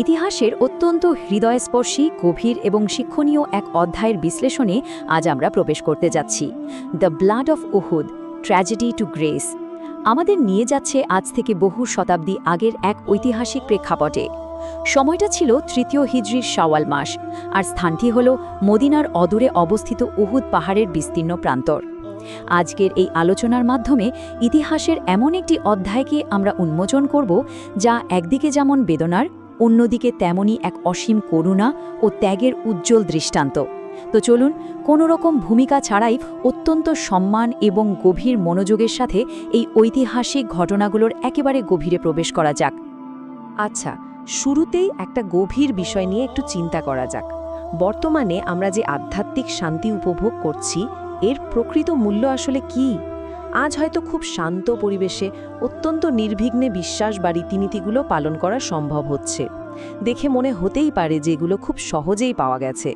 ইতিহাসের অত্যন্ত হৃদয়স্পর্শী, গভীর এবং শিক্ষণীয় এক অধ্যায়ের বিশ্লেষণে আজ আমরা প্রবেশ করতে যাচ্ছি। The blood of Uhud, tragedy to grace আমাদের নিয়ে যাচ্ছে আজ থেকে বহু শতাব্দী আগের এক ঐতিহাসিক প্রেক্ষাপটে। সময়টা ছিল তৃতীয় হিজরির শাওয়াল মাস, আর স্থানটি হল মদিনার অদূরে অবস্থিত উহুদ পাহাড়ের বিস্তীর্ণ প্রান্তর। আজকের এই আলোচনার মাধ্যমে ইতিহাসের এমন একটি অধ্যায়কে আমরা উন্মোচন করব, যা একদিকে যেমন বেদনার, অন্যদিকে তেমনই এক অসীম করুণা ও ত্যাগের উজ্জ্বল দৃষ্টান্ত। তো চলুন, কোনোরকম ভূমিকা ছাড়াই অত্যন্ত সম্মান এবং গভীর মনোযোগের সাথে এই ঐতিহাসিক ঘটনাগুলোর একেবারে গভীরে প্রবেশ করা যাক। আচ্ছা, শুরুতেই একটা গভীর বিষয় নিয়ে একটু চিন্তা করা যাক। বর্তমানে আমরা যে আধ্যাত্মিক শান্তি উপভোগ করছি, এর প্রকৃত মূল্য আসলে কি? আজ হয়তো খুব শান্ত পরিবেশে অত্যন্ত নির্বিঘ্নে বিশ্বাস বা রীতিনীতিগুলো পালন করা সম্ভব হচ্ছে। দেখে মনে হতেই পারে যে এগুলো খুব সহজেই পাওয়া গেছে,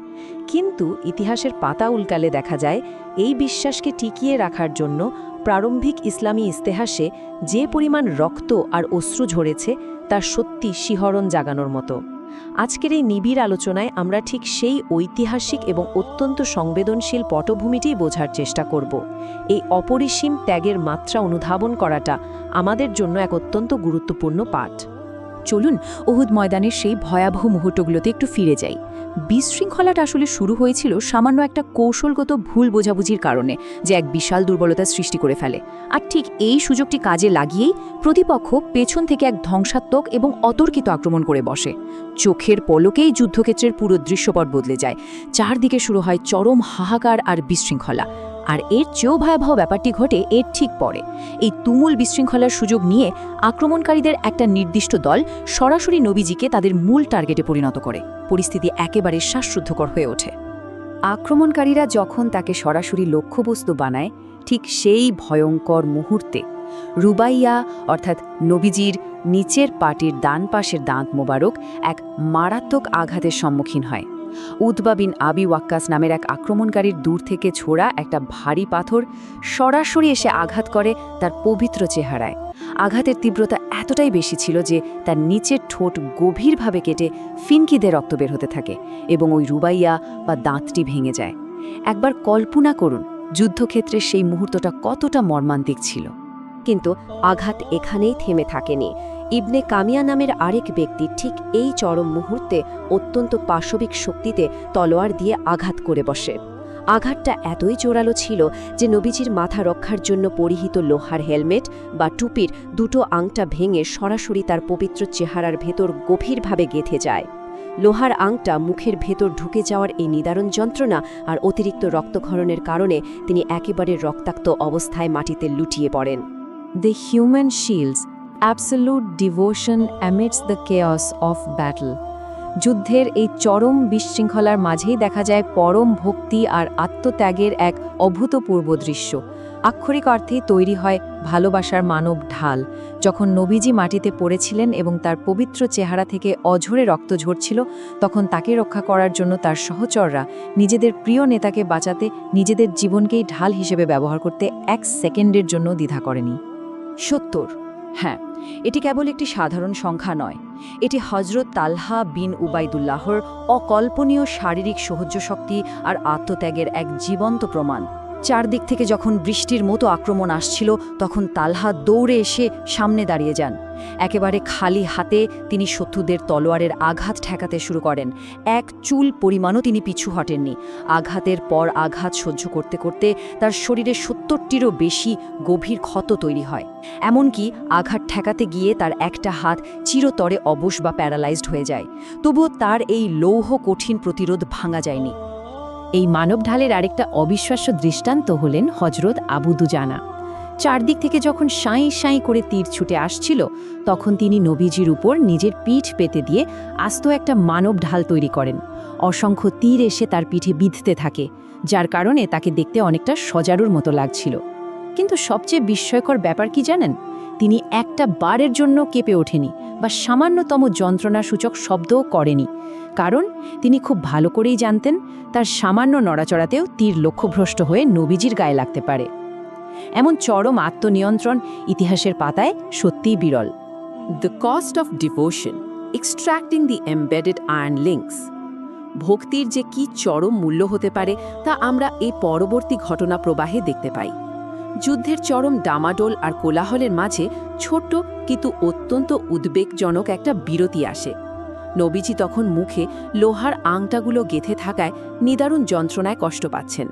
কিন্তু ইতিহাসের পাতা উল্টালে দেখা যায় এই বিশ্বাসকে টিকিয়ে রাখার জন্য প্রারম্ভিক ইসলামী ইতিহাসে যে পরিমাণ রক্ত আর অশ্রু ঝরেছে তা সত্যি শিহরণ জাগানোর মতো। আজকের এই নিবিড় আলোচনায় আমরা ঠিক সেই ঐতিহাসিক এবং অত্যন্ত সংবেদনশীল পটভূমিটি বোঝার চেষ্টা করব। এই অপরিসীম ত্যাগের মাত্রা অনুধাবন করাটা আমাদের জন্য এক অত্যন্ত গুরুত্বপূর্ণ পাঠ। চলুন উহুদ ময়দানের সেই ভয়াবহ মুহূর্তগুলোতে একটু ফিরে যাই। বিশৃঙ্খলাটা আসলে শুরু হয়েছিল সামান্য একটা কৌশলগত ভুল বোঝাবুঝির কারণে, যে এক বিশাল দুর্বলতার সৃষ্টি করে ফেলে। আর ঠিক এই সুযোগটি কাজে লাগিয়েই প্রতিপক্ষ পেছন থেকে এক ধ্বংসাত্মক এবং অতর্কিত আক্রমণ করে বসে। চোখের পলকেই যুদ্ধক্ষেত্রের পুরো দৃশ্যপট বদলে যায়। চারদিকে শুরু হয় চরম হাহাকার আর বিশৃঙ্খলা। আর এর চেয়েও ভয়াবহ ব্যাপারটি ঘটে এর ঠিক পরে। এই তুমুল বিশৃঙ্খলার সুযোগ নিয়ে আক্রমণকারীদের একটা নির্দিষ্ট দল সরাসরি নবীজিকে তাদের মূল টার্গেটে পরিণত করে। পরিস্থিতি একেবারে শ্বাসরুদ্ধকর হয়ে ওঠে। আক্রমণকারীরা যখন তাকে সরাসরি লক্ষ্যবস্তু বানায়, ঠিক সেই ভয়ঙ্কর মুহূর্তে রুবাইয়া অর্থাৎ নবীজির নিচের পাটির ডান পাশের দাঁত মোবারক এক মারাত্মক আঘাতের সম্মুখীন হয়। উতবা বিন আবি ওয়াক্কাস নামের এক আক্রমণকারীর দূর থেকে ছোড়া একটা ভারী পাথর সরাসরি এসে আঘাত করে তার পবিত্র চেহারায়। আঘাতের তীব্রতা এতটাই বেশি ছিল যে তার নিচের ঠোঁট গভীরভাবে কেটে ফিনকিদে রক্ত বের হতে থাকে এবং ওই রুবাইয়া বা দাঁতটি ভেঙে যায়। একবার কল্পনা করুন যুদ্ধক্ষেত্রের সেই মুহূর্তটা কতটা মর্মান্তিক ছিল। কিন্তু আঘাত এখানেই থেমে থাকেনি। ইবনে কামিয়া নামের আরেক ব্যক্তি ঠিক এই চরম মুহূর্তে অত্যন্ত পাশবিক শক্তিতে তলোয়ার দিয়ে আঘাত করে বসে। আঘাতটা এতই জোরালো ছিল যে নবীজির মাথা রক্ষার জন্য পরিহিত লোহার হেলমেট বা টুপির দুটো আংটা ভেঙে সরাসরি তার পবিত্র চেহারার ভেতর গভীরভাবে গেঁথে যায়। লোহার আংটা মুখের ভেতর ঢুকে যাওয়ার এই নিদারুণ যন্ত্রণা আর অতিরিক্ত রক্তক্ষরণের কারণে তিনি একেবারে রক্তাক্ত অবস্থায় মাটিতে লুটিয়ে পড়েন। The human shields absolute devotion amidst the chaos of battle. যুদ্ধের এই চরম বিশৃঙ্খলার মাঝেই দেখা যায় পরম ভক্তি আর আত্মত্যাগের এক অভূতপূর্ব দৃশ্য। আক্ষরিক অর্থেই তৈরি হয় ভালোবাসার মানব ঢাল। যখন নবীজি মাটিতে পড়েছিলেন এবং তার পবিত্র চেহারা থেকে অঝরে রক্ত ঝরছিল, তখন তাকে রক্ষা করার জন্য তার সহচররা নিজেদের প্রিয় নেতাকে বাঁচাতে নিজেদের জীবনকেই ঢাল হিসেবে ব্যবহার করতে এক সেকেন্ডের জন্য দ্বিধা করেনি। 70, হ্যাঁ, এটি কেবল একটি সাধারণ সংখ্যা নয়, এটি হজরত তালহা বিন উবাইদুল্লাহর অকল্পনীয় শারীরিক সহ্য শক্তি আর আত্মত্যাগের এক জীবন্ত প্রমাণ। চারদিক থেকে যখন বৃষ্টির মতো আক্রমণ আসছিল, তখন তালহা দৌড়ে এসে সামনে দাঁড়িয়ে যান। একেবারে খালি হাতে তিনি শত্রুদের তলোয়ারের আঘাত ঠেকাতে শুরু করেন। এক চুল পরিমাণও তিনি পিছু হটেননি। আঘাতের পর আঘাত সহ্য করতে করতে তার শরীরে 70টিরও বেশি গভীর ক্ষত তৈরি হয়। এমনকি আঘাত ঠেকাতে গিয়ে তার একটা হাত চিরতরে অবশ বা প্যারালাইজড হয়ে যায়। তবুও তার এই লৌহ কঠিন প্রতিরোধ ভাঙা যায়নি। এই মানব ঢালের আরেকটা অবিশ্বাস্য দৃষ্টান্ত হলেন হজরত আবু দুজানা। চারদিক থেকে যখন সাঁই সাঁই করে তীর ছুটে আসছিল, তখন তিনি নবীজির উপর নিজের পিঠ পেতে দিয়ে আস্ত একটা মানব ঢাল তৈরি করেন। অসংখ্য তীর এসে তার পিঠে বিঁধতে থাকে, যার কারণে তাকে দেখতে অনেকটা সজারুর মতো লাগছিল। কিন্তু সবচেয়ে বিস্ময়কর ব্যাপার কি জানেন? তিনি একটা বারের জন্য কেঁপে ওঠেনি বা সামান্যতম যন্ত্রণাসূচক শব্দও করেনি, কারণ তিনি খুব ভালো করেই জানতেন তার সামান্য নড়াচড়াতেও তীর লক্ষ্যভ্রষ্ট হয়ে নবীজির গায়ে লাগতে পারে। এমন চরম আত্মনিয়ন্ত্রণ ইতিহাসের পাতায় সত্যিই বিরল। The cost of devotion, extracting the embedded iron links. ভক্তির যে কি চরম মূল্য হতে পারে তা আমরা এই পরবর্তী ঘটনা প্রবাহে দেখতে পাই। যুদ্ধের চরম ডামাডোল আর কোলাহলের মাঝে ছোট্ট কিন্তু অত্যন্ত উদ্বেগজনক একটা বিরতি আসে। নবীজি তখন মুখে লোহার আংটাগুলো গেঁথে থাকায় নিদারুণ যন্ত্রণায় কষ্ট পাচ্ছেন।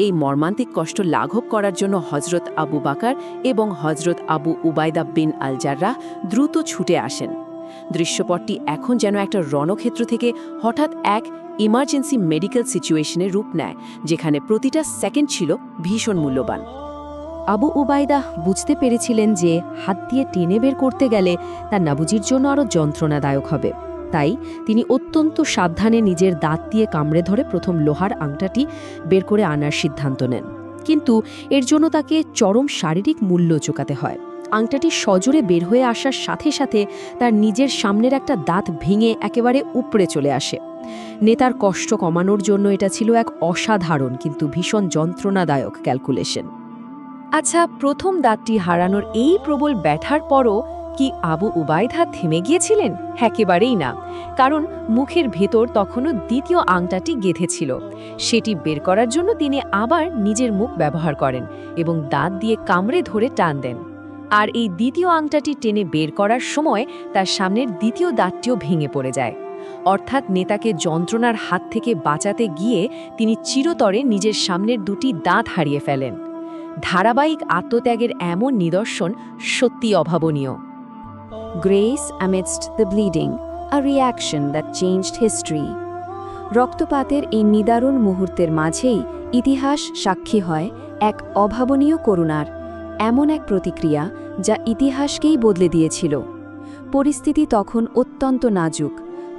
এই মর্মান্তিক কষ্ট লাঘব করার জন্য হজরত আবু বাকার এবং হজরত আবু উবায়দা বিন আল জাররাহ দ্রুত ছুটে আসেন। দৃশ্যপটটি এখন যেন একটা রণক্ষেত্র থেকে হঠাৎ এক ইমার্জেন্সি মেডিকেল সিচুয়েশনের রূপ নেয়, যেখানে প্রতিটা সেকেন্ড ছিল ভীষণ মূল্যবান। আবু উবাইদা বুঝতে পেরেছিলেন যে হাত দিয়ে টেনে বের করতে গেলে তার নাবুজির জন্য আরও যন্ত্রণাদায়ক হবে। তাই তিনি অত্যন্ত সাবধানে নিজের দাঁত দিয়ে কামড়ে ধরে প্রথম লোহার আংটাটি বের করে আনার সিদ্ধান্ত নেন। কিন্তু এর জন্য তাকে চরম শারীরিক মূল্য চোকাতে হয়। আংটাটি সজোরে বের হয়ে আসার সাথে সাথে তার নিজের সামনের একটা দাঁত ভেঙে একেবারে উপড়ে চলে আসে। নেতার কষ্ট কমানোর জন্য এটা ছিল এক অসাধারণ কিন্তু ভীষণ যন্ত্রণাদায়ক ক্যালকুলেশন। আচ্ছা, প্রথম দাঁতটি হারানোর এই প্রবল ব্যথার পরও কি আবু উবায়দা থেমে গিয়েছিলেন? একেবারেই না, কারণ মুখের ভেতর তখনও দ্বিতীয় আংটাটি গেঁথেছিল। সেটি বের করার জন্য তিনি আবার নিজের মুখ ব্যবহার করেন এবং দাঁত দিয়ে কামড়ে ধরে টান দেন। আর এই দ্বিতীয় আংটাটি টেনে বের করার সময় তার সামনের দ্বিতীয় দাঁতটিও ভেঙে পড়ে যায়। অর্থাৎ নেতাকে যন্ত্রণার হাত থেকে বাঁচাতে গিয়ে তিনি চিরতরে নিজের সামনের দুটি দাঁত হারিয়ে ফেলেন। ধারাবাহিক আত্মত্যাগের এমন নিদর্শন সত্যি অভাবনীয়। Grace amidst the bleeding, a reaction that changed history. রক্তপাতের এই নিদারুণ মুহূর্তের মাঝেই ইতিহাস সাক্ষী হয় এক অভাবনীয় করুণার, এমন এক প্রতিক্রিয়া যা ইতিহাসকেই বদলে দিয়েছিল। পরিস্থিতি তখন অত্যন্ত নাজুক।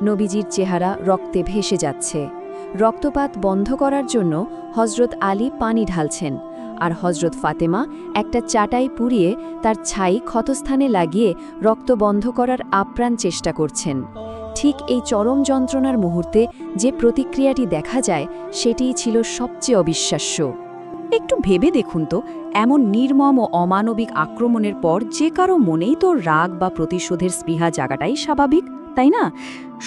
নবীজির চেহারা রক্তে ভেসে যাচ্ছে। রক্তপাত বন্ধ করার জন্য হজরত আলী পানি ঢালছেন, আর হজরত ফাতেমা একটা চাটাই পুড়িয়ে তার ছাই ক্ষতস্থানে লাগিয়ে রক্ত বন্ধ করার আপ্রাণ চেষ্টা করছেন। ঠিক এই চরম যন্ত্রণার মুহূর্তে যে প্রতিক্রিয়াটি দেখা যায় সেটিই ছিল সবচেয়ে অবিশ্বাস্য। একটু ভেবে দেখুন তো, এমন নির্মম ও অমানবিক আক্রমণের পর যে কারো মনেই তো রাগ বা প্রতিশোধের স্পৃহা জাগাটাই স্বাভাবিক, তাই না?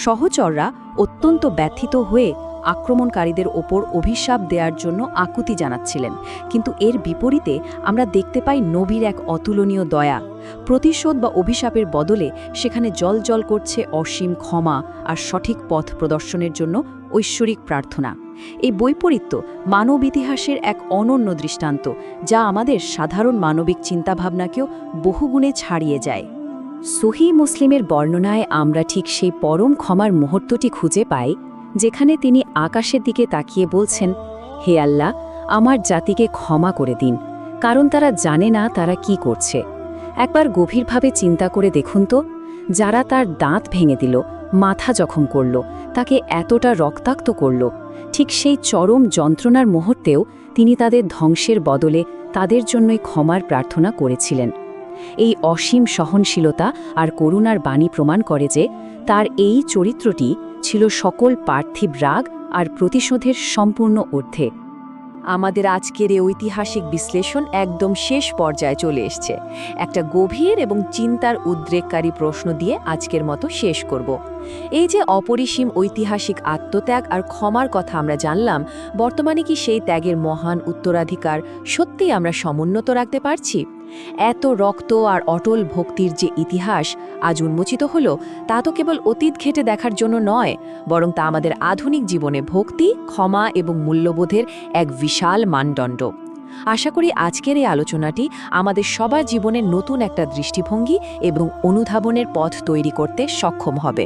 সহচররা অত্যন্ত ব্যথিত হয়ে আক্রমণকারীদের ওপর অভিশাপ দেওয়ার জন্য আকুতি জানাচ্ছিলেন, কিন্তু এর বিপরীতে আমরা দেখতে পাই নবীর এক অতুলনীয় দয়া। প্রতিশোধ বা অভিশাপের বদলে সেখানে জ্বলজ্বল করছে অসীম ক্ষমা আর সঠিক পথ প্রদর্শনের জন্য ঐশ্বরিক প্রার্থনা। এই বৈপরীত্য মানব ইতিহাসের এক অনন্য দৃষ্টান্ত, যা আমাদের সাধারণ মানবিক চিন্তাভাবনাকেও বহুগুণে ছাড়িয়ে যায়। সহিহ মুসলিমের বর্ণনায় আমরা ঠিক সেই পরম ক্ষমার মুহূর্তটি খুঁজে পাই, যেখানে তিনি আকাশের দিকে তাকিয়ে বলছেন, হে আল্লাহ, আমার জাতিকে ক্ষমা করে দিন, কারণ তারা জানে না তারা কি করছে। একবার গভীরভাবে চিন্তা করে দেখুন তো, যারা তার দাঁত ভেঙে দিল, মাথা জখম করল, তাকে এতটা রক্তাক্ত করল, ঠিক সেই চরম যন্ত্রণার মুহূর্তেও তিনি তাদের ধ্বংসের বদলে তাদের জন্যই ক্ষমার প্রার্থনা করেছিলেন। এই অসীম সহনশীলতা আর করুণার বাণী প্রমাণ করে যে তার এই চরিত্রটি ছিল সকল পার্থিব রাগ আর প্রতিশোধের সম্পূর্ণ ঊর্ধ্বে। আমাদের আজকের এই ঐতিহাসিক বিশ্লেষণ একদম শেষ পর্যায়ে চলে এসছে। একটা গভীর এবং চিন্তার উদ্রেককারী প্রশ্ন দিয়ে আজকের মতো শেষ করব। এই যে অপরিসীম ঐতিহাসিক আত্মত্যাগ আর ক্ষমার কথা আমরা জানলাম, বর্তমানে কি সেই ত্যাগের মহান উত্তরাধিকার সত্যিই আমরা সমুন্নত রাখতে পারছি? এত রক্ত আর অটল ভক্তির যে ইতিহাস আজ উন্মোচিত হলো, তা তো কেবল অতীত ঘেঁটে দেখার জন্য নয়, বরং তা আমাদের আধুনিক জীবনে ভক্তি, ক্ষমা এবং মূল্যবোধের এক বিশাল মানদণ্ড। আশা করি আজকের এই আলোচনাটি আমাদের সবার জীবনে নতুন একটা দৃষ্টিভঙ্গি এবং অনুধাবনের পথ তৈরি করতে সক্ষম হবে।